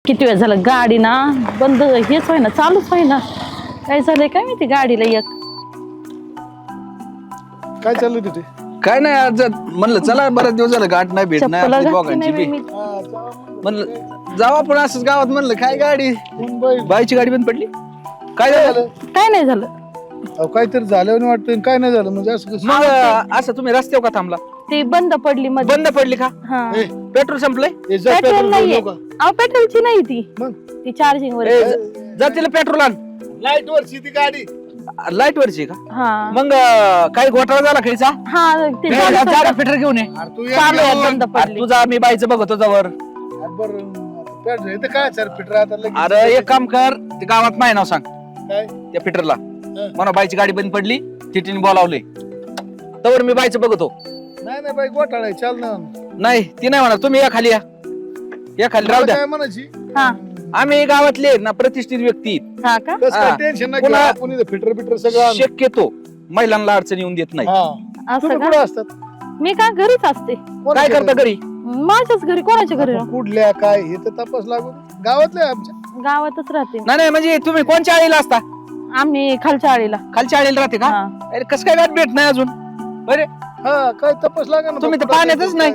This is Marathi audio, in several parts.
किती वेळ झालं गाडी ना बंद हेच आहे ना चालूच आहे ना काय झालंय काय माहिती गाडीला एक काय चाललंय तिथे? काय नाही आज म्हणलं चला बऱ्याच दिवस झालं गाठ नाही भेट नाही चप्पल आपली घातली दोघांची नाही बी मी. म्हणलं जाऊ आपण असंच गावात म्हणलं काय गाडी मुंबई बाईची गाडी बंद पडली काय झालं काय नाही झालं अहो, काहीतरी झाल्यावर वाटतं काय नाही झालं म्हणजे असं कसं? मग असं तुम्ही रस्त्यावर का थांबला ती बंद पडली मध्ये बंद पडली का हा ए, पेट्रोल संपलंय ए, जा पेट्रोल पेट्रोल नाहीये घेऊन अहो पेट्रोलची नाही ती मग ती चार्जिंग वर ए, जा तिला पेट्रोल आण लाईट वरची ती गाडी लाईट वरची का हा मग काही घोटाळा झाला खायचा हा ते झालं चार सगळं. पेट्रोल घेऊन ये अरे तू चालू आहे, बंद अरे पडली तुझा मी बाईचं बघतो जवळ बरं पेट्रोल इथं काय सर फिटर आता लगेच अरे एक काम कर ते गावात माय नाव सांग काय त्या फिटरला म्हणा बाईची गाडी बंद पडली तिटीने बोलावले तवर मी बाईचं बघतो नाही नाही बाई घोटाळा आहे, चाल ना नाही ती नाही म्हणा तुम्ही या खाली या खाली राहू द्या काय म्हणायची हा आम्ही गावातले आहेत ना प्रतिष्ठित व्यक्ती हा का कसं हा. काय टेन्शन नाही पुन्हा- आपण इथं फिटर बिटर सगळं आणू. शक्यतो महिलांना अडचण येऊन देत नाही हा असं तुम्ही का कुठं असतात मी का घरीच असते काय करता घरी माझ्याच घरी कोणाच्या घरी राहू? कुठल्या काय हे तर तपास लागू दे. गावातले आहे आमच्या गावातच राहते नाही नाही म्हणजे तुम्ही कोणच्या आळीला असता आम्ही खालच्या आळीला खालच्या आळीला राहते का हा. अरे कसं काय गाठ भेट नाही अजून अरे हा काय तपास लागा ना तुम्ही तर कुठं पाण्यातच काय- नाही.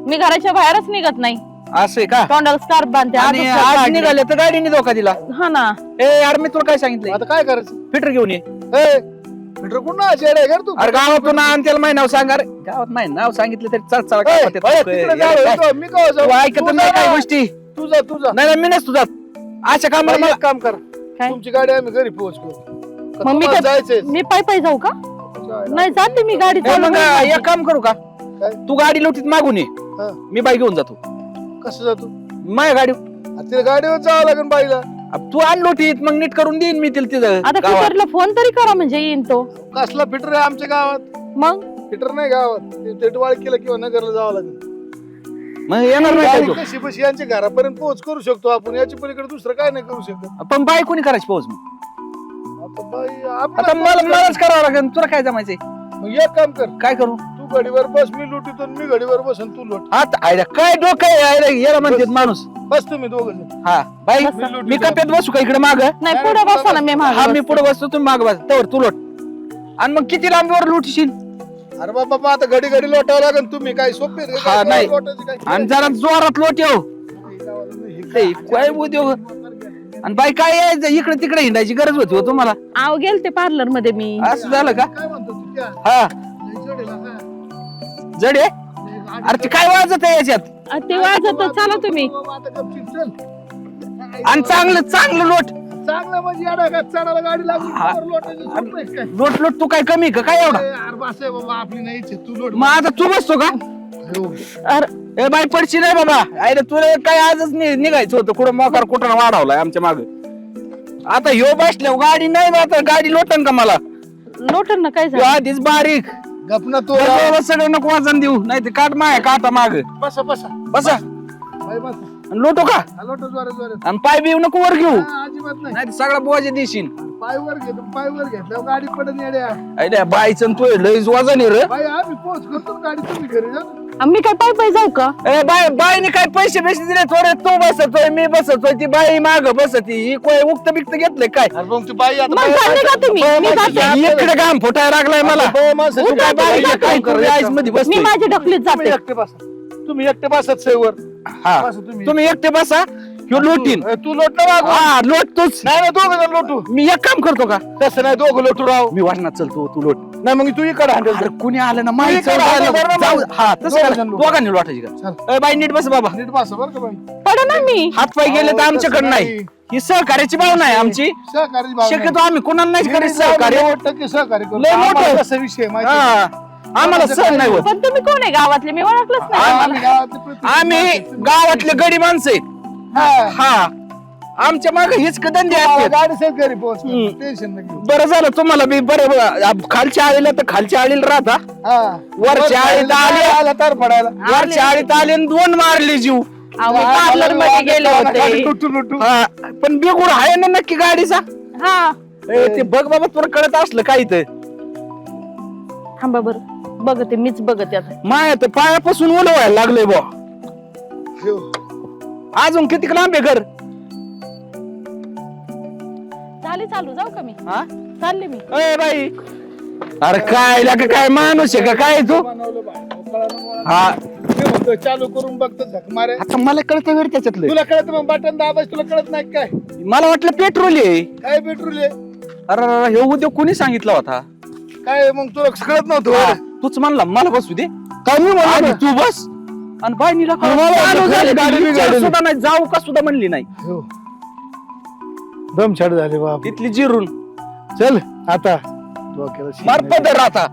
मी घराच्या बाहेरच निघत नाही असं आहे का तोंडाला स्कार्फ बांधते आणि आजच आज काढले. निघाले तर गाडीने धोका दिला हा ना ए यार मी तुला काय सांगितलं आता काय करायचं फिटर घेऊन ये ए फिटर कुठं ना आहे घर तू अरे गावातून आण त्याला माही नाव सांग अरे गावात माही नाव सांगितलं तरी चढ चढ ए, तिकडे जाऊ, येतो, मी काय जाऊ? ऐकत तू नाही जा काय ना. गोष्टी तू जा तू जा नाही नाही, मी नसतो जात अशा कामाला बाई, मला एक काम कर काय? तुमची गाडी आम्ही घरी पोहोचलो मग मी काय- जायचंय मी पाय पाय जाऊ का नाही जाते मी गाडी ए, चालू मग नाही. एक काम करू का काय? तू गाडी लोटीत मागून ये हा. मी बाई घेऊन जातो कसं जातो माझ्या गाडी तिला गाडीवर जावं लागेल बाईला तू आण लोटीत मग नीट करून देईन मी तिला तिथं आता गावात. फिटरला फोन तरी करा म्हणजे येईन तो कसला फिटर आहे आमच्या गावात मग फिटर नाही गावात टेटवाळकीला किंवा नगरला जावं लागेल मग येणार नाही गाडी का कशी बशी यांच्या घरापर्यंत पोहोच करू शकतो आपण याच्या पलीकडे दुसरं काय नाही करू शकत तू? पण बाई कोणी करायची पोहोच मग आता बाई आता मलाच करावं लागेल तुला काय जमायचंय मग एक काम कर काय करू तू गाडीवर बस मी लुटीतो मी गाडीवर बस आणि तू लोट आता आयला काय डोकं आहे आयला याला म्हणतात माणूस बस तुम्ही दोघ जण हा बाई बसा. मी कप्यात बसू का इकडे माग नाही पुढे बसा ना मी हा मागे मी पुढे बसतो तुम्ही माग बस तवर तू लोट आणि मग किती लांबीवर लुटशील अरे बाबा मग आता घडी घडी लोटावं लागेल तुम्ही काय सोपे आहेत का? हा, काय नाही. लोटायचं काय? आणि जरा जोरात लोट येऊ ते काय उद्योग आणि बाई काय यायचं इकडे तिकडे हिंडायची गरज होती हो तुम्हाला आव गेलते पार्लर मध्ये मी असं झालं का काय म्हणतो तू त्या? हा लय जड आहे ना का? जड आहे अरे ते काय वाजत आहे याच्यात ते वाजत चला तुम्ही बाबा, आता गपचीप चल. आणि चांगलं चांगलं लोट चांगलं म्हणजे येडा का चढायला गाडी लागली हा. वर लोटायचं सोपं आहे काय? लोट लोट तू काय कमी का काय एवढा ए, अरे बस आहे बाबा आपली नाही इच्छा तू लोट मग आता तू बसतो का हो. अरे ए बाई पडशी नाही बाबा अरे तुला काय आजच निघायचं होतं कुठं मोकार कुठं वाढवलाय आमच्या माग आता ह्यो बसल्या गाडी नाही ना आता गाडी लोटन का मला लोटन ना काय ह्यो झालं आधीच बारीक गपना तो बरोबर सगळं नको वाजन देऊ नाही ते काट माय काटा माग बसा बसा बसा बाई बसा आणि लोटो का हा, लोटो जोरात जोरात आणि पाय बिव नको वर घेऊ हा, अजिबात नाही नाही सगळा बोजे देशील पाय वर घेतो पाय वर घेतल्यावर गाडी पडत येड्या अरे बाईचं तू लयच वजन आहे रे बाई आम्ही पोहोच करतो ना गाडी तुम्ही घरी जा ना. मी काय पाय पाय जाऊ का ए बाईने काय पैसे पैसे दिले थोडे तू बसतोय मी बसतोय ती बाई माग बसती ही कोय उक्त बिक्त घेतलंय काय अरे मग ती बाई आता मग बाई चालले का तुम्ही मी जाते इकडे काम फुटायला लागलाय मला बाई माणसं तू काय बाई काय करू आईस मध्ये मी बसते माझ्या ढकलीत तुम्ही जाते एकटे बसा तुम्ही एकटे बसत सेवर हा बसा तुम्ही तुम्ही एकटे बसा ह्यो लोटीन तू लोट ना वागू हा लोट तूच नाही ना दोघं जण लोटू मी एक काम करतो का तसं नाही दोघं लोटू राव मी वाटणार चलतो तू लोट नाही मग तू इकडे हांडेल अरे कुणी आलं ना तू माहिती इकडे हात धर ना मग. हा तसं दोघं करा. जण लोट. दोघांनी लोटायची का ए, बाई नीट बस बाबा नीट बसा बरं का बाई पड ना मी हात पाय गेले तर अहो, आमच्याकडे तसं नाही नाही. ही सहकार्याची भावना आहे आमची सहकारी भाव नाही. शक्यतो आम्ही कोणाला नाही करीत मी सहकार्य 90% सहकार्य करतो. लय मोठं. आम्हाला कसा विषय आहे माहिती आहे? हा आम्हाला सहन नाही होत पण तुम्ही कोण आहे गावातले मी ओळखलंच नाही आम्ही गावातले प्रतिष्ठित आम्ही माणसं. गावातले गडी माणसं आहेत हा. हा आमच्या मागे हीच धंदे आम्हाला असतात गाडी सर घरी पोहोच हम्म. टेन्शन नाही घेऊ. बरं झालं तुम्हाला बी बरं खालच्या आळीला तर खालच्या आळीला राहता हा. वरच्या आळीत आले आला तर पडायला वरच्या आळीत आले आणि 2 मारले जीव पार्लर मध्ये गेले होते लुटू लुटू हा पण बिगुड आहे ना नक्की गाडीचा हा ए, ते बघ बाबा तुला कळत असलं काय तर थांबा बर बघते मीच बघते आता माया तर पायापासून ओलं व्हायला लागलंय बा ठेव. अजून किती लांब आहे घर? झाली चालू, जाऊ का मी? हा चालले मी. अय बाई, अरे काय लागा, काय माणूस आहे का काय तू? बनवलं बाय, कळलं मला. हा मी म्हणतो चालू करून बघतो झक मारे. आता मला कळतं वेळ त्याच्यातलं. तुला कळत मग बटन दाबायचं, तुला कळत नाही काय? मला वाटलं पेट्रोल आहे. काय पेट्रोल आहे? अरे हे उद्योग कोणी सांगितला होता? काय मग तुला कळत हा, नव्हतं? तूच म्हणला मला बसू दे. काय मी आणि तू बस. आणि बाईनीला मला वाटलं झाली, गाडी विचार बिघडली. सुद्धा नाही, जाऊ का सुद्धा म्हणली नाही. दम छाड झाले बाप. तिथली जिरून चल आता डोक्याला शीत मार नाही. पदर आता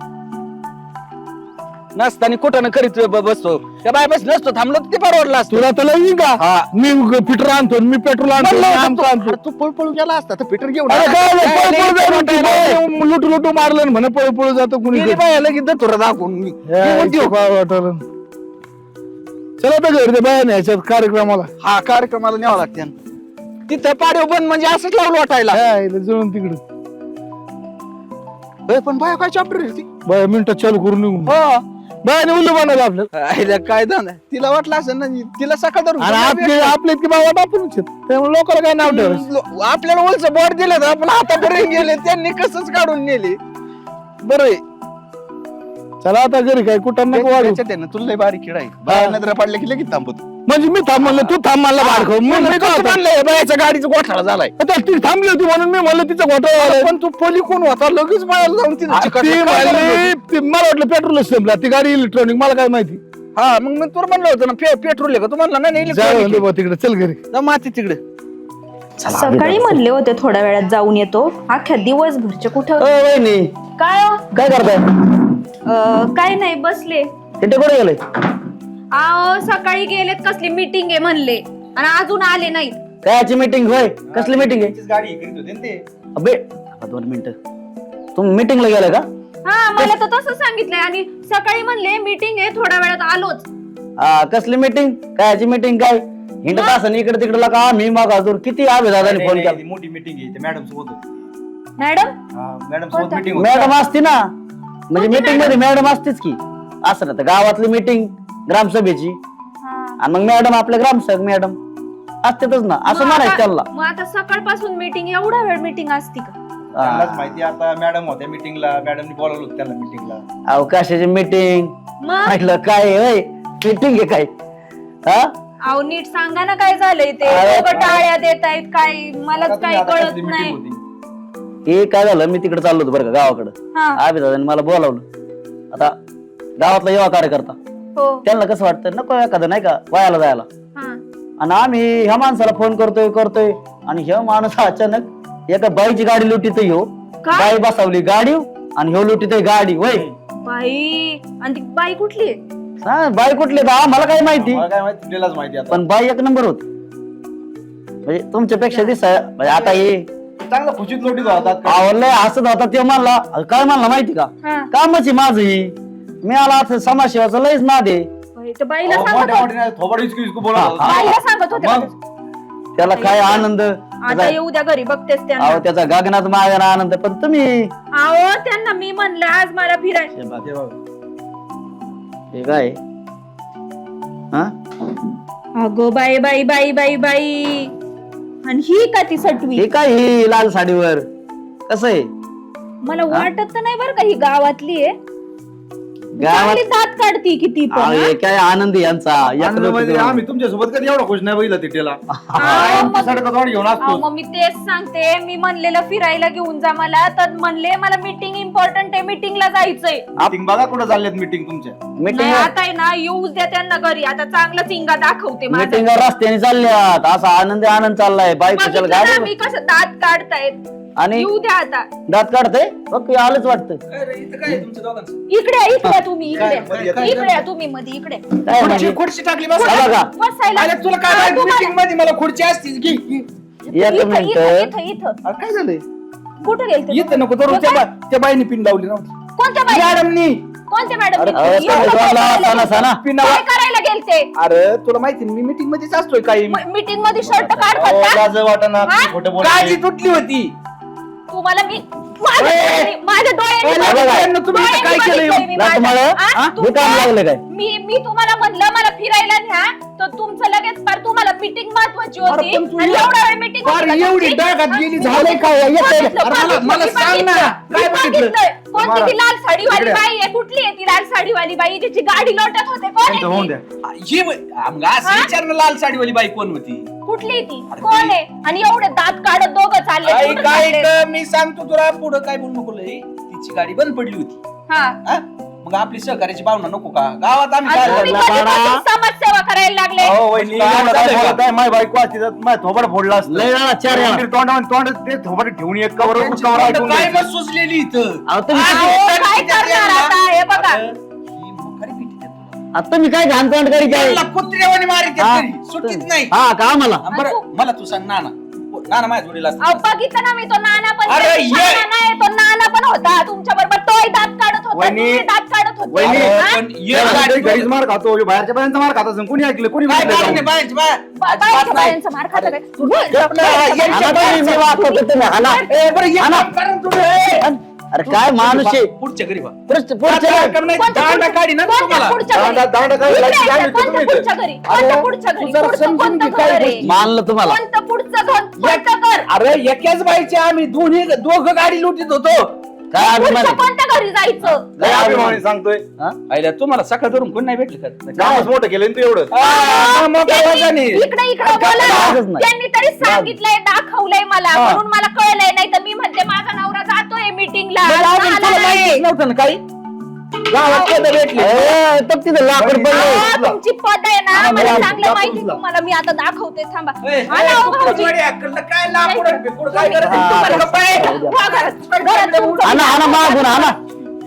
नसताना कुठं करीत बसतो त्या बाय बस नसतो थांबलो तर ते परवडला असतो. तुला तर लई का? हा. मी फिटर आणतो, मी पेट्रोल आणतो, मी आमचं आणतो. अरे तू पळपळू गेला असता तर पेट्रोल घेऊन अरे काय आला. पळू काय पळू लई जातो, मोठा आहे. लुटू लुटू मारलं म्हणे पळू पळू जातो कुणी. गेली बाया लगेच तुला दाखवून मी म्हणते, वाटलं. चला आता घर दे बाया न्यायच्यात कार्यक्रमाला. हा कार्यक्रमाला न्यावं लागते तिथं पाडव बंद म्हणजे असंच लावलं वाटायला. काय जुळून तिकडे होय, पण बाया काय चॅप्टर ती बाया मिनिटात चालू करून निघून हो बायाने उल्लू बनवलं आपलं. आईला काय धंदा तिला वाटलं असं ना तिला सकाळ धरून आणि आपले इतके बाबा बापूनच आहेत. त्यामुळे लोकांना काय नाव ठेवायचं. आपल्याला उलच बोट दिलं तर आपण हातापर्यंत गेले त्यांनी कसंच काढून नेले. बरं आहे. चला आता घरी काय कुठं नको वाढू. त्याच्यात आहे ना तुला लय बारीक खेळ आहे. बाया नजरा पडल्या की लगेच थांबतो. म्हणजे मी थांब म्हणलं, तू थांब म्हणलं बाहेर खाऊ. मी काय होतं? म्हणलंय बायाच्या गाडीचा गोठाळा झालाय. आता ती थांबली होती म्हणून मी म्हणलं तिचा घोटाळा. पण तू पोली कोण होता लगेच बायाला जाऊन तिथं ती चिकटलं. काय झालं होतं? म्हणली, मला वाटलं पेट्रोल संपला, ती गाडी इलेक्ट्रॉनिक, मला काय माहिती. हा मग मी तुला म्हणलं होतं ना पेट्रोल आहे का तू म्हणला नाही जाऊ electronic म्हणलं आहे. बुवा तिकडे, चल घरी. जा माती तिकडे. सकाळी म्हणले होते थोड्या वेळात जाऊन येतो, अख्ख्या दिवसभरचे कुठं वहिनी काय हो? काय करताय? काय नाही बसले. इथे कुठे गेले? अहो सकाळी गेलेत, कसली मीटिंग आहे म्हणले आणि अजून आले नाहीत. कायची मीटिंग होय? कसली मीटिंग आहे? अबे आता 2 मिनिटं. तुम्ही मीटिंगला गेलाय का? हा मला तर तसं सांगितलंय आणि सकाळी म्हणले मीटिंग आहे, थोड्या वेळात आलोच. हा कसली मीटिंग? कायची मीटिंग काय? हिंडत असं इकडे तिकडे का मी मग अजून किती दादाने फोन केला. मोठी मीटिंग आहे मॅडम सोबत होती. मॅडम मॅडम सोबत मीटिंग मॅडम असती ना, म्हणजे मीटिंग मध्ये मॅडम असतेच की. असं ना तर गावातली मीटिंग ग्रामसभेची आणि मग मॅडम आपल्या ग्रामसभा मॅडम असतेच ना, असं म्हणायचं त्यांना. मग आता सकाळपासून मीटिंग, एवढा वेळ मीटिंग असती का? त्यांनाच माहिती. आता मॅडम होत्या मीटिंगला, मॅडमनी बोलावलं होतं त्यांना मीटिंगला. अवकाशाची मीटिंग मग म्हटलं काय होय मीटिंग आहे काय? हा अहो नीट सांगा ना काय झालंय ते. अरे दोघं टाळ्या देत आहेत, काय मलाच काही कळत मीटिंग नाही. होती. हे काय झालं, मी तिकडे चाललो होतो बरं का गावाकडं. हा दादाने मला बोलावलं. आता गावातला युवा कार्यकर्ता हो त्यांना कसं वाटतं नको एखादं नाही का वायाला जायला. हा आणि आम्ही ह्या माणसाला फोन करतोय आणि ह्या माणूस अचानक एका बाईची गाडी लुटीत ह्यो. काय? बाई बसावली गाडी आणि ह्यो लुटीत गाडी वय. बाई, आणि ती बाई कुठली आहे? हा बाई कुठली बा मला काय माहिती, मला काय माहिती, तुलाच माहिती. आता पण बाई एक नंबर होत. म्हणजे तुमच्यापेक्षा दिसाय म्हणजे आता हे चांगला खुशीत लोटीत होतात. आवडलंय हसत होता ते म्हणला. काय म्हणला माहिती का? हा कामाची माझ ही मी आला आता समाजसेवाचा लयच नाद आहे. बाई, तर बाईला अहो, सांगत मोठ्या होते. मोठ्याने थोबाड इचकू इचकू बोलत होता. बाईला सांगत होते का मग? ते? त्याला काय आनंद, आता येऊ द्या घरी, बघतेस त्यांना. अहो त्याचा गगनात मागणा आनंद. पण तुम्ही अहो त्यांना मी म्हणलं आज मला फिराय. हे बघ. हे काय हा? अगो बाई बाई बाई बाई बाई, आणि ही का ती सटवी? हे काय ही लाल साडीवर कसं आहे? मला वाटत तर नाही बरं का ही गावातली आहे. गावात चांगली दात काढती किती पण. अहो, हे काय आनंद आहे यांचा. आनंद म्हणजे आम्ही तुमच्या सोबत कधी एवढा खुश नाही बघितला तिथेला. अहो, मग- सडकात वाढ घेऊन अहो, असतो. मग मी तेच सांगते, मी म्हणलेलं फिरायला घेऊन जा मला, तर म्हणले मला मीटिंग इम्पॉर्टंट आहे, मीटिंगला जायचंय. मीटिंग बघा कुठं चालल्यात मीटिंग तुमच्या. मीटिंग नाही, आता आहे ना येऊच द्या त्यांना घरी. आता चांगलं चिंगा दाखवते माझा. मीटिंग रस्त्याने चालल्यात असा आनंद आनंद चाललाय. बाईक बघितलं ना गाडी मी कसं दात काढतायत. आणि येऊ द्या आता. दात काढतंय ओके आलंच वाटतं. इकडे या, इकडे या तुम्ही, इकडे काय? या. मध्ये येता इकडे या तुम्ही, मध्ये इकडे. काय म्हणजे? खुर्ची टाकली बस. हा बघा बसायला. अरे तुला काय माहिती मीटिंग मध्ये मला खुर्ची असती की? एक इथं, मिनिट. इथं, इथं, इथं. अरे काय झालंय? कुठं गेलते? येत नको तर त्या बाईने पिन लावली नव्हती. कोणत्या बाई? मॅडमनी. कोणत्या मॅडम? अहो, तुम्ही जोडला असताना साना. काय करायला गेलते? अरे तुला माहिती मी मीटिंग मध्येच असतोय काही. मीटिंग मध्ये शर्ट काढतात का? लाज वाटना हा? खोटं बोल. काळजी तुटली होती. तुम्हाला मी माझ्या डोळ्यांनी बघा, बघितलंय. तुम्ही इथं काय केलंय? डोळ्यांनी बघितलंय मी ना माझ्या. तुम्हाला हा? हे काम लागलं काय? मी तुम्हाला म्हणलं मला फिरायला न्या, तर तुमचं लगेच पार तुम्हाला मीटिंग महत्वाची होती अरे पण तू आणि एवढा वेळ मीटिंग एवढी डागात गेली झालंय काय मला सांग ना काय बघितलं कोणती ती लाल साडीवाली बाई आहे? कुठली आहे ती लाल साडीवाली बाई ज्याची गाडी लोटत होते? कोण होऊन आहे द्या ती? ही मग असं विचार ना लाल साडीवाली बाई कोण होती कुठली ती? कोण आहे? आणि एवढे दात काढत दोघं चालले काय कुठं काय चालले? ग, मी सांगतो तुला पुढं काय बोलू नको लय. तिची गाडी बंद पडली होती हा. हा? मग आपली सहकार्याची भावना नको का गावात आम्ही आणि काय तुम्ही करणार? कधीपासून समाजसेवा करायला लागले? अहो वहिनी काय एवढं झालंय काय का? बोलत आहे? माझी बायको असती तर माझं थोबड फोडलं असतं लय वेळा, 4 वेळा. तोंड ते थोबड ठेवून एक कवर त्यांची कवर तोंड ऐकून काय घ्यायचं. मग सुचलेली इथं अहो, तुम्ही आणि अहो, इथं काय किती करणार त्यांना? आता? हे बघा. अरे, ही मुखारी पिटी देतो. आता तुम्ही काय घाण तोंड करीत आहे? त्यांना कुत्र्यावानी मारीत हा? आहेत घरी. सुट्टीच नाही हा का आम्हाला बरं मला तू सांग नाना नाना माझ्या जोडीला असतो. अहो, बघितलं ना मी तो नाना पण अरे, त्याची ये. शाळा नाही, तो नाना पण होता तुमच्या बरोबर. तोही दात काढत होता, वहिनी. तुम्ही दात काढत होते. वहिनी. हा? पण ये त्या गाडी घरीच मार खातो बाहेरच्या बायांचा मार खात असेल कोणी ऐकलं कोणी काय बघितलं कारण जाऊन? आहे बायांची बाया? बायांच्या अजिबात नाही. बायांचा मार खाता काय? हाना तुम्ही, मी वाकवतो तुम्ही, हाना. ए, बरं, ये हाना. काम करा ना तुम्ही. अरे काय माणूस आहे पुढच्या घरी बा. पुढच्या काम नाही, कोणत्या दांडा काढी ना कोणत्या तुम्हाला. पुढच्या घरी? दांडा काढी, इकडे लाईट आहे, लावली कोणत्या तुम्ही पुढच्या घरी? कोणत्या पुढच्या घरी? तू जरा पुढचं समजून कोणतं घे काय घर आहे? गोष्टी. मानलं तुम्हाला कोणतं पुढचं घर? कोणतं घर? अरे एकाच बाईचे आम्ही दोघं गाडी लुटीत होतो काय अभिमान पुढचं आहे? कोणत्या घरी जायचं? लय अभिमानी सांगतोय हा? आईला तुम्हाला सकाळ धरून कोण नाही भेटलं का कामच मोठं केलं ना तू एवढं मग काय त्यांनी वाजाने? इकडे इकडे बोला. लाजच नाही. त्यांनी तरी सांगितलंय, दाखवलंय मला, म्हणून मला कळलंय. नाही तर मी म्हणते माझा नवरा जातोय मीटिंगला. मग अजून तुला माहितीच नव्हतं ना काही गावात कधी भेटले ए, तर तिथं लाकूड पडलं तुमची पद आहे ना, मला मला चांगलं दाखव माहिती तुला. तुम्हाला. मी आता दाखवते, थांबा. ए, हा ना, तू हो, भाऊजी. कोण अक्कल काय लाकूड आणि बिकूड काय करत हा. तुम्हाला का पाय? वा घरात. घरात तुमचं- हाना हाना मागून हाना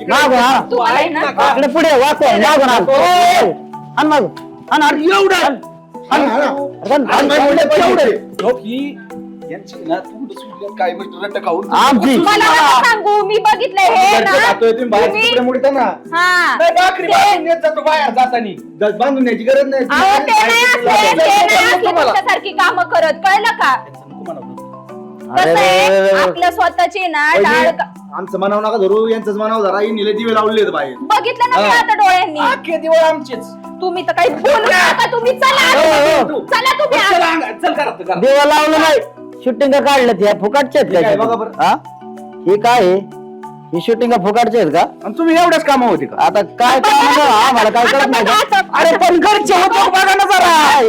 मागून हाना तुम्हाला आहे ना? इकडे पुढे वाचव मागून हाण हाण मागून हाण हाण एवढं हाण हाण हाण लोक ही यांची ना तू सुटल्यात काय गोष्ट रट्टा खाऊन आमची मला नका सांगू, मी बघितलंय हे ना. खातोय तुम्ही बाहेर तुम्ही- तुकडे मुडता ना हा. नाही, भाकरी बांधून येत जातो बाहेर जातानी बांधून न्यायची गरज नाही अहो, ते नाही असले, ते नाही असले तुमच्यासारखी कामं करत, कळलं का? अरे कसं आहे, रे रे रे. आपल्या स्वतःची ना डाळ आमचं मनाव नका धरू यांचंच मनाव धरा ही निले दिवे लावले आहेत बाहेर बघितलं ना मी आता डोळ्यांनी. अख्खे दिवळ आमचेच तुम्ही तर काही बोलू नका. तुम्ही चला चला तुम्ही चल आता. चल करा देवा लावलं नाही शूटिंग काढलं ते फुकाटचे आहेत हे काय का बघा बरं. हा हे काय आहे ही शूटिंग फुकाटचे आहेत का आणि तुम्ही एवढ्याच कामं होती का आता काय काम आम्हाला काय कळत नाही का? अरे पण घरचे होतो बघा ना जरा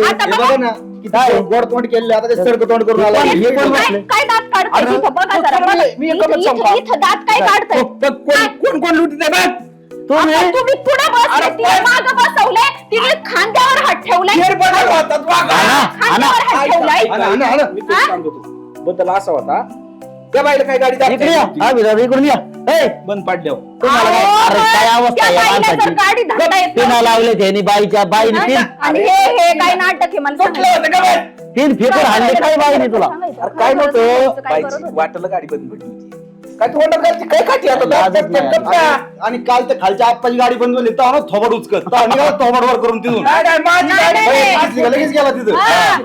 आता हे बघा. बघा ना किती गोड तोंड केले आता ते सडक तोंड करून आला हे कोण काय बसले? काय दात काढतोय अरे, इथं? बघा जरा, मी- बघा. मी इथं- एकच इथं- सांगतो. इथं दात काय काढतोय? कोण लुटीत आहे बघ तुम्ही आता तुम्ही पुढे बसले, अरे, तिने पण- मागं बसवले, तिने खांद्यावर हात ठेवलाय. फेर बदल होतात वागा. हाना, खांद्यावर हात ठेवलाय. मी तुला सांगतो बदल असा होता त्या बाईला काय गाडी इकडे या दाखवायची हा विराज इकडून या ए बंद पाडल्यावर तुम्हाला काय अहो, अरे काय अवस्था त्या आहे बाईला जर माणसाची गाडी धरता येत पिना नव्हती. लावले त्यांनी बाईच्या बाईने हा तीन ना? आणि हे काय नाटक आहे मला कुठलं सांगा. होतं का बाई? तीन फेकून हाणले काय बाईने तुला अरे काय नव्हतं बाईची वाटलं गाडी बंद पडली होती काय तू वंडर करते काय खाती आता लाजच नाही. आणि काल तर खालच्या आप्पाची गाडी बंद झाली तर थोबड उचकत थोबड वर करून तिथून नाही, नाही, माझी नाही, गाडी नाही, बाई, नाही. लगेच गेला तिथं हा,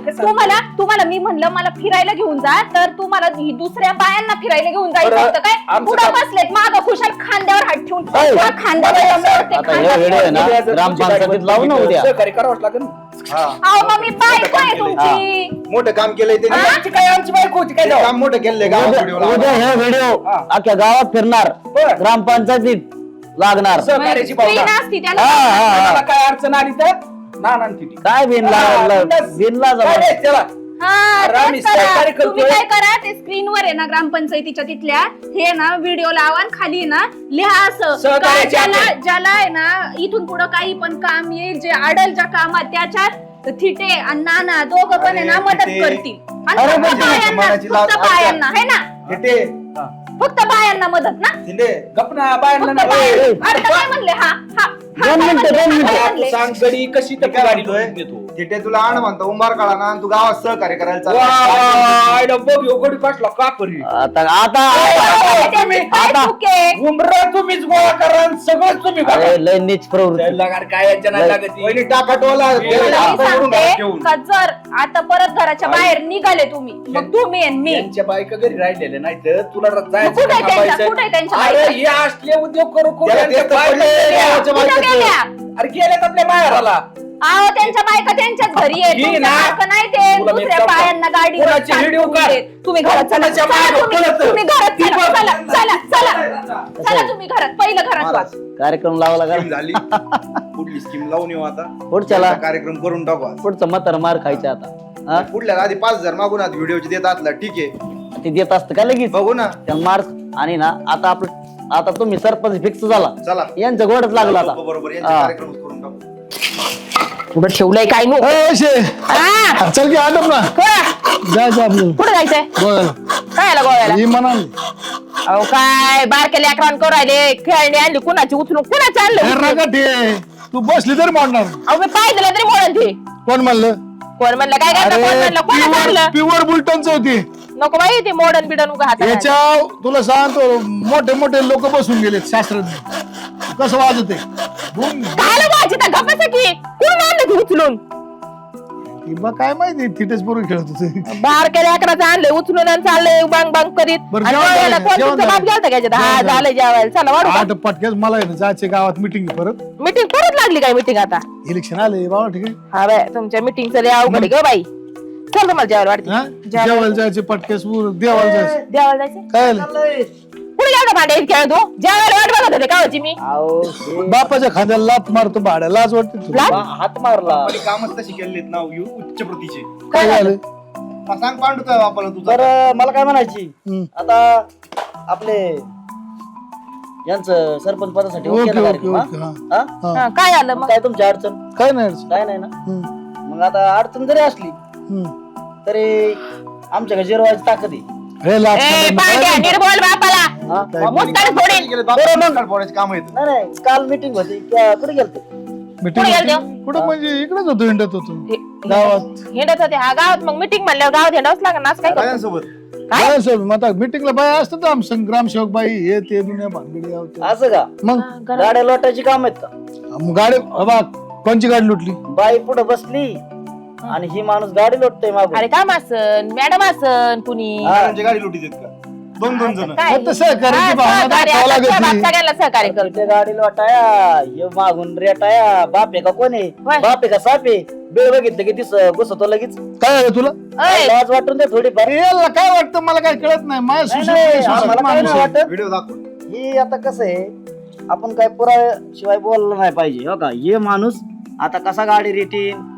तुम्हाला मी म्हणलं मला फिरायला घेऊन जा, तर तुम्हाला ही दुसऱ्या बायांना फिरायला घेऊन जायचं बरं, होतं काय? आमचं पुढे काम- बसलेत माग खुशाल खांद्यावर हात ठेवून. ऐ, त्या खांद्यावर असं ते आता खांद्यावर- हे वेळ आहे ना उद्या जर तुमची ग्रामपंचायतीत गाडी लावू ना बंद उद्या सहकार्य करावंच लागेल हा अहो मग मी बायको आहे तुमची. मोठं काम केलंय ते आमची काय आमची बायको होती काय काम मोठं केलंय उद्या हे व्हिडिओ हा. अख्ख्या गावात फिरणार बरं. ग्रामपंचायतीत लागणार सहकार्याची स्क्रीन भावना असती त्याला. हा, हा, हा. मला काय अडचण आली तर ना ना किती काय बिनला त्याला हा, अरे, तेच आम्ही करा. सहकार्य करतोय. तुम्ही काय करा, ते स्क्रीनवर आहे ना ग्रामपंचायतीच्या तिथल्या, हे ना व्हिडिओ लावा आणि खाली ना लिहा असं सहकार्याची का ज्याला आपण. ज्याला आहे ना इथून पुढे काही पण काम येईल, जे अडलच्या कामात त्याच्यात थिटे आणि नाना दोघं पण आहे ना अरे, मदत थिटे. करतील. आणि अरे, फक्त पण बायांना, मनाची फक्त लाज- बायांना है ना, हेटे फक्त बायांना मदत ना, थिंडे गपना बायांना फक्त नाही. बायांना. आता काय म्हणले? हा हा हा, दोन काय मिनिटं, म्हणले? दोन हा, मिनिटं. काय तू म्हणले? सांग गडी कशी तर काय गाडी म्हणतोय? घेतो थिटे तुला आण म्हणतो उंबार काढा ना आणि तू गावात सहकार्य करायला वा, चालला. आयला बघ ह्यो गडी कसला का परी आता आता त्यांची काय आता- चूक आहे? उमरा तुम्हीच गोळा करा आणि सगळंच तुम्ही बघा. अरे लय नीच प्रवृत्ती लगाड काय याच्या नाही लागत ती. पहिली टाका टोला मला हात मी वरून घरात सांगते ठेवून. का जर आता परत घराच्या बाहेर निघाले तुम्ही, मग तुम्ही आणि मी यांच्या बायका घरी राहिलेल्या नाही तर तुला मग जायचं कुठे का आहे त्यांच्या- थांबायचं? कुठे आहे त्यांच्या अरे बायका? हे असले उद्योग करू करू त्याला यांच्या तेच तर बायका पडले, गेल्या. गावाच्या कुठं बायकाचं. गेल्या? अरे गेल्यात आपल्या माहेराला अहो त्यांच्या बायका त्यांच्याच घरी आहे, ही ना. तुमच्यासारखं नाही तुला मी दुसऱ्या एक काम बायांना कर. गाडीवर कोणाचे व्हिडिओ टाकून काढ. दे. तुम्ही घरात चला. कोणाच्या चला मागं तुम्ही. पळत. तुम्ही घरात ती चला. बघ. चला चला चला चला तुम्ही घरात पहिलं घरात वा. कार्यक्रम लावला स्कीम का झाली पुढली स्कीम लावून येऊ आता पुढच्याला कार्यक्रम करून टाकू आज. पुढचं म्हातार मार खायचं आता हा? पुढल्या आधी 5,000 मागून आज व्हिडिओची देत असला ठीक आहे ते देत असतं का लगेच बघू ना त्याला मार. आणि ना आता तुम्ही सरपंच फिक्स झाला चला यांचं गोडच लागलं आता बरोबर यांचे हा. कार्यक्रम करून टाकू कुठं ठेवलंय काय नो चल की आटप ना जायचं आपल्याला कुठं जायचंय गोव्याला काय आला गोव्याला ही म्हणा अहो काय बारकेले अकरान करू राहिले खेळणी आणली कुणाची उचलून कुणाची आणलं तू बसली तरी मांडणार अहो मी पाहिलं तरी म्हणून ते कोण म्हणलं कोण म्हणलं काय काय कोण म्हणलं कोणाचं आणलं प्युअर बुलटनच होती नको बाई ते मॉडर्न बिडन उगा हातात याच्या तुला सांगतो मोठे मोठे लोक बसून गेले शास्त्रज्ञ कसं वाजत काय वाची त्या गप्पाचं की कोण आणलं ते उचलून मग काय माहिती तिथेच पोरं खेळत होते बारकेले अकराचं आणलंय उचलून आणि चाललंय बांग बांग करीत बरं, आणि जेवण गोव्याला झालं, कोण जेवण तुमचा बाप झालं. गेलता का याच्यात? हा जेवण झालं. झालंय जेवायला चला वाढू आठ पटक्याच मला आहे ना जायचे गावात मिटिंग परत मीटिंग परत लागली काय मीटिंग आता इलेक्शन आले बाबा ठीक आहे हा बाय तुमच्या मीटिंगचं लय अवघड ग बाई चल तुम्हाला जेवायला हा? वाटते जेवायला जायचे पटक्यास देवाला जायचे जेवायला जायचं काय झालं? कुठे गेलता भांडे खेळ तू जेवायला वाट बघत होते का होती मी अहो, ते बापाच्या खांद्याला लात मारतो भाड्या लाज वाटते तुला लाज? हात मारला आपली कामच तशी केलेत ना उच्च प्रतीचे काय झालं सांग पांडू काय बापाला तुझा तर मला काय म्हणायची हम्म. आता आपले यांचं सरपंच पदासाठी ओके, केलं ओके, कार्यक्रम, ओके, हा? हा. हा? हा. हा, काय आलं मग काय तुमची अडचण काय नाही अडचण. काय नाही ना हम्म. मग आता अडचण जरी असली हम्म. तरी आमच्याकडे जिरवायची ताकद आहे हे लाज ए खाल्लं. पांड्या नीट बोल बापाला हा? काय मुस्ताड फोडीन पोराचे काम आहेत नाही नाही काल मीटिंग होती कुठे गेलते मीटिंग कुठे गेलते? होती? कुठं म्हणजे इकडेच होतो हिंडत होतो हे- गावात हिंडत होते हा गावात मग मीटिंग म्हणल्यावर गावात हिंडावंच लागेल ना असं काय करतो? बायांसोबत काय? काय सर मग आता मीटिंगला बाया असतात आमच्या ग्रामसेवक बाई हे ते दुनिया भानगडी आवते. असं का मग गाड्या लोटायची काम आहेत का मग गाडी बाबा कोणची गाडी लुटली बाई पुढे बसली आणि ही माणूस गाडी लोटतोय मागून अरे काम असन मॅडम असन कुणी बायांची गाडी लुटी देत का दोन जण काय? मग तसं करायची हा, भावना सहकार्य, दाखवावं आता लागत बाप नाही. सगळ्यांना सहकार्य करतो ते गाडी लोटाया हे मागून रेटाया बाप आहे का कोण आहे होय. बाप आहे का साप आहे बेळ बघितलं की दिस घुसतो लगेच काय झालं तुला अय, लाज वाटून दे थोडीफार याला काय वाटतं मला काय कळत नाही माझ्या नाही, सुशिक्षित नाही, सुशिक्षित आम्हाला काय माणूस नाही आहे. वाटत व्हिडिओ दाखव ही आता कसं आहे आपण काय पुराव्याशिवाय बोललं नाही पाहिजे हो का हे माणूस आता कसा गाडी रेटीन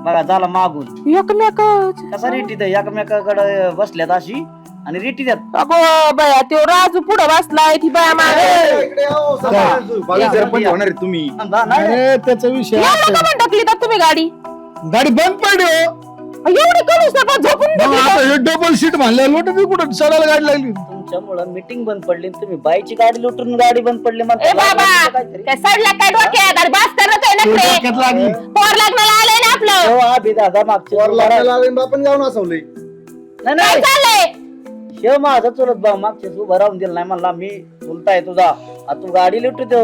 बघा झाला मागून एकमेकाचं. कसा रेटीत आहे एकमेकाकडे बसल्यात अशी आणि रेटी द्यात अगो बया त्यो राजू पुढं बसलाय ती बाया मागे इकडे हो, बाई सरपंच होणार आहे तुम्ही नाही अरे त्याचा विषय एवढं असा का आहे. पण टाकली तर तुम्ही गाडी गाडी बंद पडली हो. एवढी करू नका झोपून मग टाकली आता का? हे डबल सीट म्हणल्या लोट कुठं चढायला गाडी लागली तुमच्यामुळं मीटिंग बंद पडली आणि तुम्ही बाईची गाडी लुटून गाडी बंद पडली ए बाबा काय सडला काय डोक्यात अरे बास करत आहे तू नखरे डोक्यात लागली पोर लग्नाला आलंय ना आपलं हा दादा मागच्या वर लागला आपण जाऊन असवलंय नाही काय नाही चाललंय हे माझं चुलत भाऊ मागच्या उभं राहून दिलं नाही म्हणला मी चुलताय तुझा आता तू गाडी लुटतो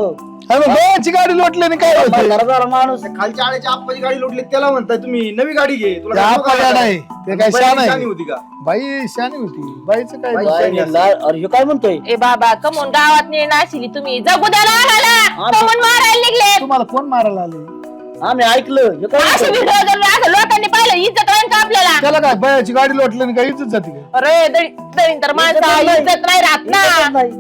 अरे मग बायाची गाडी लोटली आणि काय होतं जरा माणूस खालच्या आळ्याची आप्पाची गाडी लुटली त्याला म्हणताय तुम्ही नवी गाडी घे ते आपा गाड आहे ते काय शान शानी आहे होती का बाई शानी होती बाईचं काय बाई नाही. शानी. अरे ह्यो काय म्हणतोय ए बाबा कमून गावात नेली नाशिली तुम्ही जगू द्याला आला हा, कमून मारायला निघले तुम्हाला कोण मारायला आले आम्ही ऐकलं ह्यो काय अशी म्हणतोय? व्हिडिओ जर असं लोकांनी पाहिलं इज्जत राहील का आपल्याला त्याला काय बायाची गाडी लोटली आणि काय इज्जत जाते काय अरे दळीन तर माणसा इज्जत नाही राहत ना इज्जतच नाही.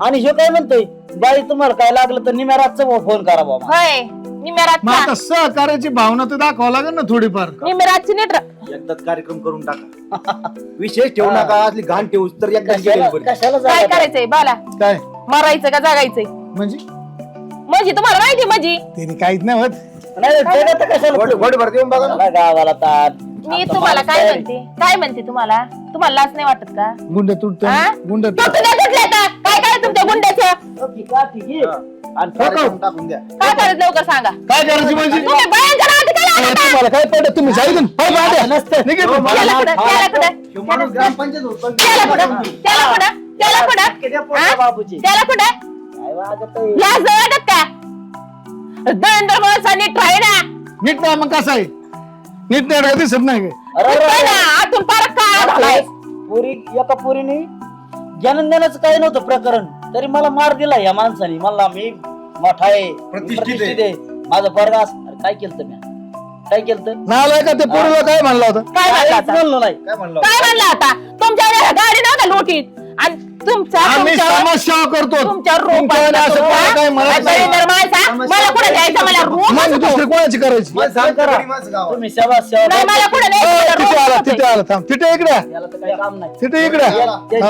आणि ह्यो काय म्हणतोय बाई तुम्हाला काय लागलं तर निम्या रातचा फोन करा बाबा होय मग निमेरातचा आता सहकार्याची भावना तर दाखवावं लागेल ना थोडीफार निमेरातची नीट एकदाच कार्यक्रम करून टाका विशेष ठेवू नका असली घाण ठेवूस तर एकदा कशाला कशाला काय जागा? करायचंय बोला काय मरायचं का जगायचंय म्हणजे म्हणजे तुम्हाला माहिती माझी त्याने काहीच नाही होत नाही जगात कशाला गोड भरती येऊन बघा ना. चला गावाला ताट मी तुम्हाला काय म्हणते तुम्हाला लाच नाही वाटत का गुंड तुटत हा? गुंड तुटू द्या तुटल्या का काय करायचं तुमच्या गुंड्याचं ठीक आहे आणि कार्यक्रम टाकून द्या काय करायचं लवकर सांगा काय करायची म्हणजे तुम्ही बायांच्या नादी का लागता? तुम्हाला काय पडत तुम्ही जाईल निघेल त्याला कुठं? त्याला कुठं? ह्यो माणूस ग्रामपंचायत होत पण त्याला कुठं? त्याला कुठं? त्याला कुठं? किती पोरं हा? बाबूची त्याला कुठं? काय वागतोय? लाज नाही वाटत का दळणदळ माणसाने ट्राय ना नीट नाही मग कसं आहे नीट नाही का दिसत नाही काय अरे ट्राय ना आतून पार काय झालाय पुरी एका पुरीने ज्ञान देण्याचं काही नव्हतं प्रकरण तरी मला मार दिला या माणसाने मला मी मोठा आहे प्रतिष्ठित आहे. आहे माझं वर्ग अरे काय केलं मी काय केलं नालाय का ते पोरीला काय म्हणला होता काय म्हणला आता? बोललो नाही काय म्हणलं काय म्हणलं आता तुमच्या गाडी नव्हता लोटीत आणि आम्ही समस्या करतो तुमच्या तुमच्याकडे असं कोणाला काय म्हणत नाही. मला कुठे द्यायचं मला रोप मग दुसरी कोणाची करायची मला सांग करा माझं गाव तुम्ही सेवा नाही मला कुठे तिथे आला तिथे आला थांब तिथे इकडे याला तर काही काम नाही तिथे इकडे या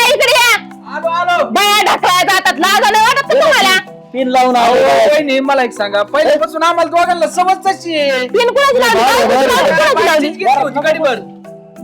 इकडे या आलो आलो बाया ढकलाय जातात लाज नाही वाटत का तुम्हाला पिन लावून अहो, आलो वहिनी, मला एक सांगा पहिल्यापासून आम्हाला दोघांना सवच तशी आहे. पिन कुणाची लावली? कुणाची लावली? बाईचीच घेतली होती गाडीवर.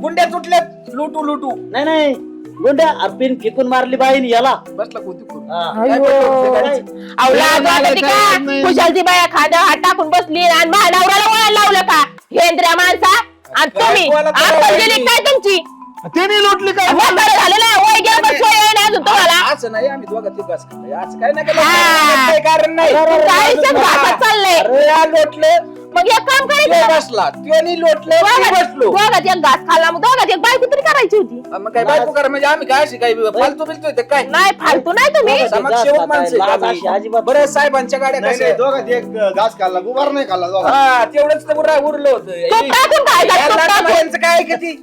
गुंड्या तुटल्यात लुटू लुटू नाही नाही गुंड्या अरे पिन फेकून मारली बाईन याला बसला कोणती करून. हा. काय पटलं त्या गाडीचं? अहो, लाज वाटते का? कुशालची बाया खांद्यावर हात टाकून बसली आणि माझ्या नवऱ्याला वळण लावलं का हेंद्र्या माणसा आणि तुम्ही काय बोलायचं आपण बाई? गेली काय तुमची त्यांनी लुटली काय म्हातारं झालेलं आहे, वय गेलं पण सोय आहे ना अजून तुम्हाला असं नाही आम्ही दोघात विकास केलाय. असं काय नाही केलं. हा. काही कारण नाही तुमचं आयुष्य घाटात चाललंय अरे, या लोटलं मग एक काम तो करायचं बसला त्याने लोटलं मी बसलो दोघात एक घास खाल्ला मग दोघात एक बायको तरी करायची होती मग काय बायको करा म्हणजे आम्ही काय अशी काय फालतू बिलतोय ते काय नाही फालतू नाही तुम्ही समाजसेवक माणसं आहेत लाज आम्ही. अशी अजिबात बरं साहेबांच्या गाड्या नाही कशा नाही आहेत? दोघात एक घास खाल्ला गुबार नाही खाल्ला दोघात हा तेवढंच तर उरलं होतं तूप टाकून खायचं, या तूप टाकून. लाटामाऱ्यांचं काय आहे किती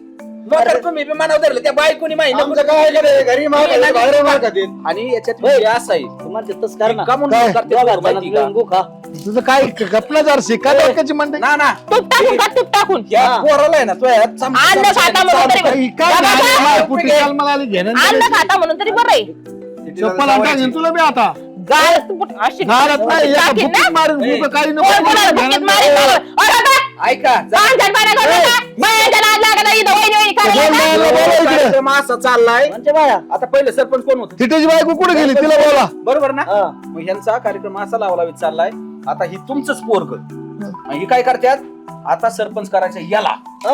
लोकांना तुम्ही विमानावर धरलं त्या बायकोनी माहिती आमचं काय करे घरी मागत बाहेर मागत आणि याच्यात विषय असा आहे तुम्हाला तिथंच कर ना का म्हणून काय? करते दोघात तुला माहिती जणांना का? लिहून गो खा तुझं काय गपला जरशी काय डोक्याची म्हणते ना ना तूप टाकून का तूप टाकून या पोराला आहे ना तो यात अन्न खाता म्हणून तरी बरं. काय या बाबा, झालं? मला कुठे काल मला आली घेणं अन्न खाता म्हणून तरी बरं आहे चप्पल आणता घेईन तुला मी आता गाल तूप- अशी घालत नाही एका टाकीन ना? बुकीत मारून ए, बुकं काही कोण कोणाला बुकीत नको मारीन बाबा? अरे बा, ऐका जाण जाण बारा करू नका. बायांच्या नाद लागत नाही, इथं वहिनी वहिनी करायला दोन येतात. बायाला बोलवा इकडे. कार्यक्रम असा चाललाय म्हणजे बाया आता पहिले सरपंच कोण होत तिथेची बायको कुठे गेली तिला बोला बरोबर ना हा. मग ह्यांचा कार्यक्रम असा लावला चाललाय आता ही तुमचंच पोरग ही काय करतात आता सरपंच करायचं याला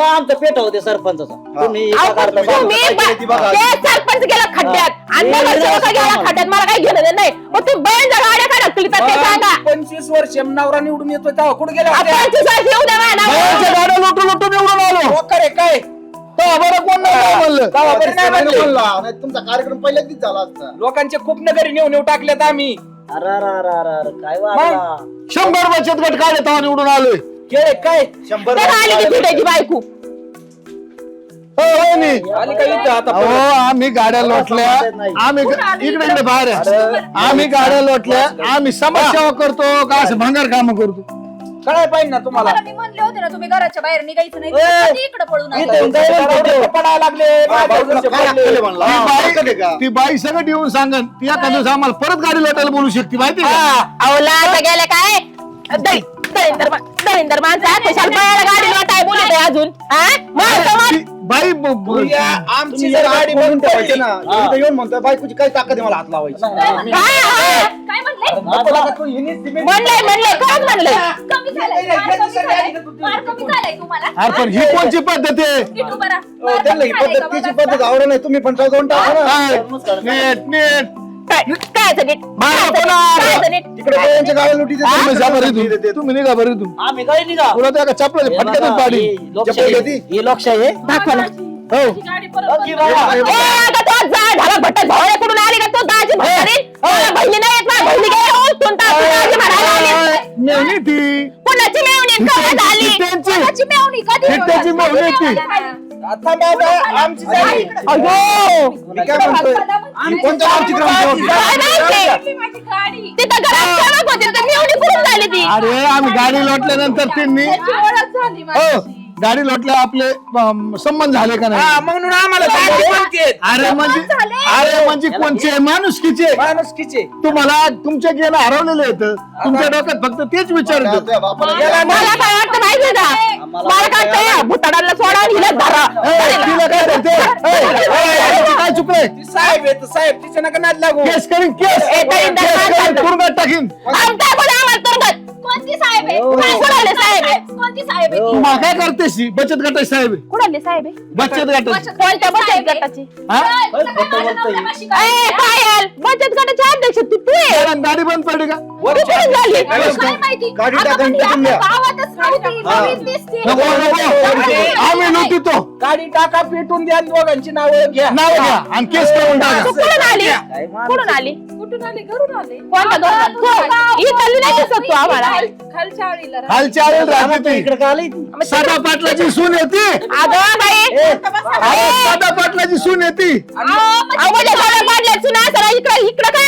आमचं पेट होते सरपंचाचा तुम्ही अहो, एका करता पण तुम्ही काय केली ती बघा. ते सरपंच गेला खड्ड्यात आणि हे नगरसेवक गेला हे खड्ड्यात मला काही घेणं देणं नाही मग तुम्ही बायांच्या गाड्या का ढकलतात ते सांगा 25 वर्ष नवरा निवडून येतोय तेव्हा कुठे गेला आपण येऊ द्या माझ्या बायांच्या नावावर. गाड्या लोटून लोटून निवडून आलो करे काय तेव्हा बरं कोण नाही म्हणलं तेव्हा बरं नाही म्हणले. नाही तुमचा कार्यक्रम पहिल्यांदाच झाला असता लोकांचे खूप नगरी नेऊ टाकल्यात आम्ही अरे अरे अरे अरे अरे काय वाटला 100 बचत गट काढे तेव्हा निवडून आलोय केळे काय 100 त्याला आली की फिटायची बायको हो, वहिनी. आली काय इथं आता अहो परत? आम्ही गाड्या लोटल्या आम्ही इकडे इकडे बाहेर आहे. आम्ही गाड्या लोटल्या आम्ही समाजसेवा करतो का असं भंगार काम करतो कळायला पाहिजे ना तुम्हाला मला मी म्हणले होते ना तुम्ही घराच्या बाहेर निघायचं नाही ए, इकडे पळून आला. इथे येऊन काय म्हणतो? पडायला लागले बायकोला काय अक्कल आहे म्हणला? अक्कल आहे का? ती बाई सगळं येऊन सांगन ती एका दिवस आम्हाला परत गाडी लोटायला बोलू शकते माहिती का अवला आता गेलं काय दळींदर माणसा कशाला बायाला गाडी लोटाय बोलत आहे अजून हा? माणसं माण- ती बाई उद्या आमची तुम्ही जर जरा गाडी बोलून बंद ठेवायचे पडली ना इथं येऊन म्हणतोय बायकोची काय ताकद आहे मला हात लावायची काय म्हणले म्हणलंय खरंच म्हणलंय कमी झालंय मार कमी झालाय तुम्हाला अरे पण ही कोणची पद्धत आहे नीट उभं राहा. हो, मार त्यांना कमी ही झालाय पद्धत का तिची बघा. पद्धत आवडत नाही तुम्ही पण जाऊन टाका ना काय? नीट नीट काय नीट बाहेर कोणा? काय नीट तिकडे बायांच्या गावाला लुटी देते. तुम्ही जा बरं इथून. तुम्ही निघा बरं इथून आम्ही काय निघा तुला त्या चपलाच्या फटक्यातच पाडी चप्पल घेती? ही लोकशाही आहे. दाखवा ना हो गाडी परत बंद की करा. बाबा. ए, आता तो जा झाला भट्ट कुठून आली का तो दाजी भट्टारी बहिणी नाही येत ना बहिणी गेली दाजी म्हणायला आली मेवणी ती कुणाची मेवणी काय झाली त्यांची कोणाची मेवणी कधी हिट्ट्याची मेवणी ती. आता बाबा आमची झाली. अयो मी काय म्हणतोय ही कोणत्या गावची ग्रामसेवक काय माहिती? माझी गाडी तिथं घरात ठेवत होती तर मेवणी कुठून झाली ती अरे आम्ही गाडी लोटल्यानंतर त्यांनी त्याची ओळख झाली हो माझी. गाडी लोटल्या आपले संबंध झाले का हा, नाही म्हणून आम्हाला गाडी म्हणतेत. अरे म्हणजे अरे म्हणजे कोणचे माणुसकीचे माणुसकीचे तुम्हाला तुमच्या गेला हरवलेले येत तुमच्या डोक्यात फक्त तेच विचार येतं. तुझ्या बापाला याला मला काय वाटतं माहिती का मला काय वाटतं भुताडांना सोडा आणि हिला धरा ए, तिला काय म्हणते? याचं काय चुकलंय ती साहेब आहे साहेब तिच्या नका नाद लागू केस करीन केस ए, करीन, केस करीन, तुरुंगात टाकीन आमचा कोणी आम्हाला तुरुंगात कोणती साहेब आहे काय सोडवले साहेब आहे? कोणती साहेब आहे तुम्हाला काय करतेस ही? बचत गटाची साहेब आहे. कुणाले साहेब आहे बचत गटाची कोणत्या बचत गटाची हा? काय? तुला काय माझ्या नवऱ्यापाशी काय? ए पायल बचत गटाचे अध्यक्ष तू आहे मॅडम, गाडी बंद पडली का तू कुठून झाली काय माहिती गाडी आता टाकून पण ती टाकून द्या. आपल्या गावातच नव्हती नवीन दिसते. नको नको आम्ही लुटितो गाडी टाका पेटून द्या आणि दोघांची नावं घ्या नाव घ्या आणि केस करून तू टाका कुठून आली काय माणूस कुठून आली कुठून आले घरून आले कोणता दोन तू ही चालली नाही दिसत तू आम्हाला खालच्या आळीला खालच्या आळीला राहते ती. इकडे का आली सदा पाटलाची सून येते अगं बाई सदा पाटलाची सून येते अवघड पाडल्या सुना सर इकडं काय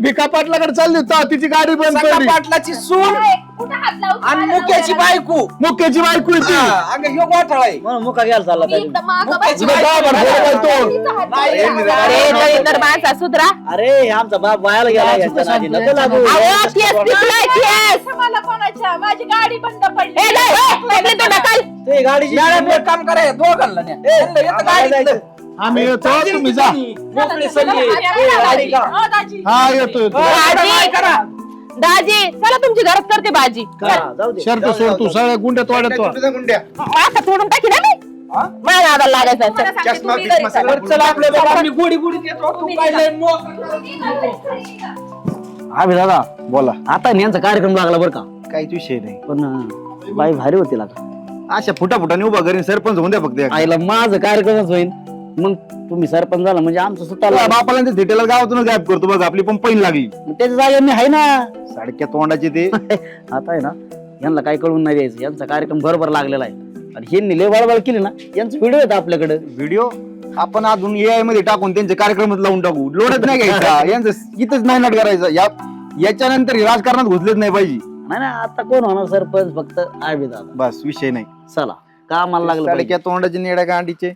भिका पाटलाकडे चालली होती तिची गाडी बंद सगळ्या पडली पाटलाची सून कुठं हात लावून आणि मुक्याची बायको मुख्याची बायको येते अगं ह्यो गोठाळा आहे म्हणून मुका घ्यायला चालला मी काय एकदम मागं मुक्याची तुला काय बायको. म्हणतो तो नाही, अरे दलिंदर माणसा सुधरा अरे हे आमचा बाप बायाला गेला यांच्या नादी. नको लागू अहो केस पिकलाय केस मला कोणाच्या माझी गाडी बंद पडली ए नाही तो ढकल ते गाडीची मॅडम एक काम करा दोघांना न्या. यांना येतं गाडीतलं. आम्ही येतो तुम्ही जा मोकळी सगळी आहे. गाडी का? हा येतो येतो काय करा दाजी चला तुमची घरात करते भाजी हा, जाऊ दे शर्ट सोड तू सगळ्या गुंड्यात वाढतो गुंड्या मासा तोडून टाकी ना मी माझ्या नादाला लागायचं चष्मा बिस्मा सगळं वर चला आपल्या बाबा मी गोडी गोडी येतो तू पाहिलंय आम्ही दादा बोला आता यांचा कार्यक्रम लागला बरं का काहीच विषय नाही पण बाई भारी होती लागा अशा फुटाफुटाने उभा करीन सरपंच होऊन द्या फक्त एकदा. आईला माझं कार्यक्रमच होईल मग तुम्ही सरपंच झाला म्हणजे आमचं सुद्धा तुला बापाला ते थिएटरला गावातूनच गायब करतो बघ आपली पण पैन लागली त्याच्या जागी मी आहे ना साडक्या तोंडाचे ते आता आहे ना यांना काय कळून नाही द्यायचं यांचा कार्यक्रम बरोबर लागलेला आहे आणि हे लय बळबळ केली ना यांचं व्हिडिओ येतं आपल्याकडे व्हिडिओ आपण अजून एआय मध्ये टाकून त्यांचे कार्यक्रमात लावून टाकू लोडच नाही घ्यायचा यांचं इथंच नाही नाट करायचं याच्यानंतर राजकारणात घुसलेच नाही पाहिजे नाही ना आता कोण होणार सरपंच फक्त आम्ही दादा बस विषय नाही चला कामाला लागलं पाहिजे. साडक्या तोंडाचे नेड्या गांडीचे